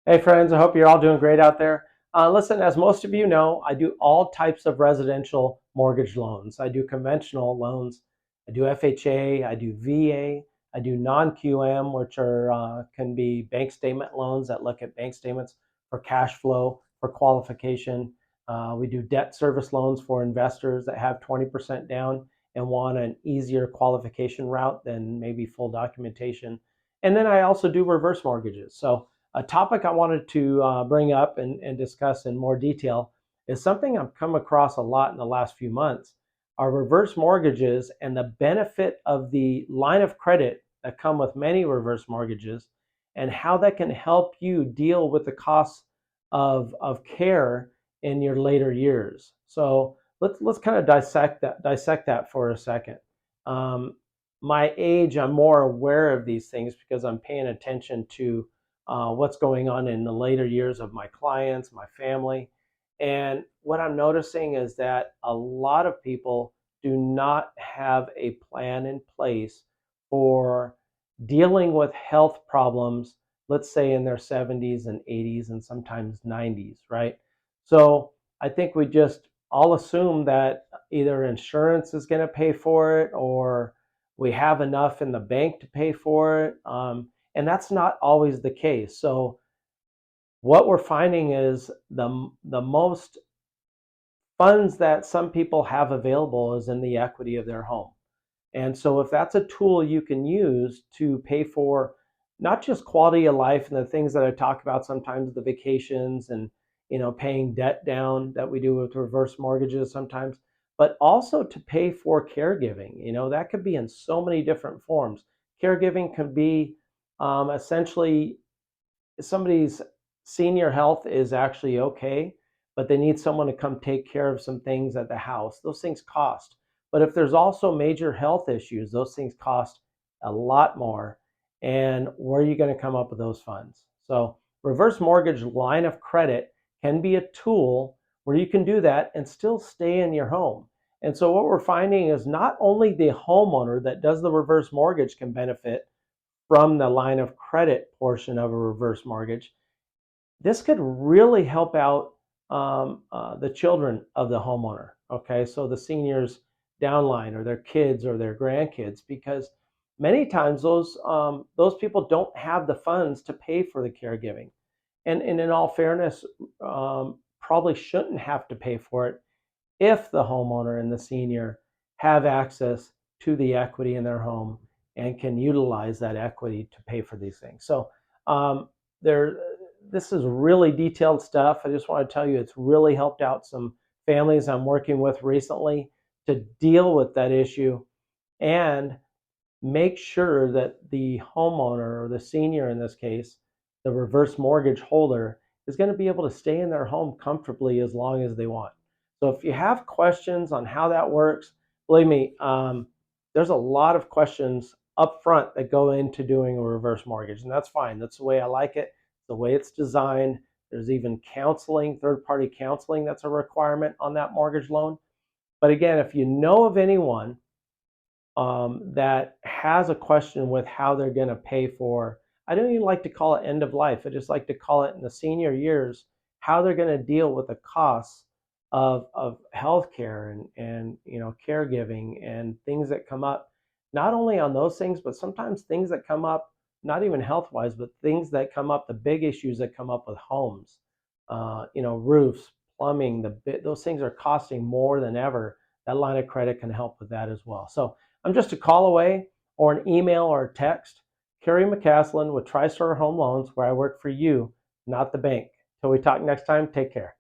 Hey friends, I hope you're all doing great out there. Listen, as most of you know, I do all types of residential mortgage loans. I do conventional loans, I do FHA, I do VA, I do non-QM, which are can be bank statement loans that look at bank statements for cash flow, for qualification. We do debt service loans for investors that have 20% down and want an easier qualification route than maybe full documentation. And then I also do reverse mortgages. So a topic I wanted to bring up and discuss in more detail is something I've come across a lot in the last few months are reverse mortgages and the benefit of the line of credit that come with many reverse mortgages and how that can help you deal with the costs of care in your later years. So let's kind of dissect that for a second. Um, my age, I'm more aware of these things because I'm paying attention to what's going on in the later years of my clients, my family. And what I'm noticing is that a lot of people do not have a plan in place for dealing with health problems, let's say in their 70s and 80s and sometimes 90s, right? So I think we just all assume that either insurance is going to pay for it or we have enough in the bank to pay for it. And that's not always the case. So what we're finding is the most funds that some people have available is in the equity of their home. And so if that's a tool you can use to pay for not just quality of life and the things that I talk about sometimes, the vacations and paying debt down that we do with reverse mortgages sometimes, but also to pay for caregiving. That could be in so many different forms. Caregiving could be essentially somebody's senior health is actually okay, but they need someone to come take care of some things at the house. Those things cost. But if there's also major health issues, those things cost a lot more. And where are you going to come up with those funds? So, reverse mortgage line of credit can be a tool where you can do that and still stay in your home. And so, what we're finding is not only the homeowner that does the reverse mortgage can benefit from the line of credit portion of a reverse mortgage, this could really help out the children of the homeowner. Okay, so the seniors downline or their kids or their grandkids, because many times those people don't have the funds to pay for the caregiving, and in all fairness, probably shouldn't have to pay for it if the homeowner and the senior have access to the equity in their home and can utilize that equity to pay for these things. So there, this is really detailed stuff. I just want to tell you it's really helped out some families I'm working with recently to deal with that issue and make sure that the homeowner or the senior in this case, the reverse mortgage holder, is going to be able to stay in their home comfortably as long as they want. So if you have questions on how that works, believe me, there's a lot of questions up front that go into doing a reverse mortgage, and that's fine. That's the way I like it, the way it's designed. There's even counseling, third-party counseling that's a requirement on that mortgage loan. But again, if you know of anyone that has a question with how they're going to pay for, I don't even like to call it end of life. I just like to call it in the senior years, how they're going to deal with the costs of healthcare and caregiving and things that come up, not only on those things, but sometimes things that come up, not even health wise, but things that come up, the big issues that come up with homes, roofs, plumbing, those things are costing more than ever. That line of credit can help with that as well. So I'm just a call away or an email or a text. Kerry McCaslin with TriStar Home Loans, where I work for you, not the bank. Till we talk next time, take care.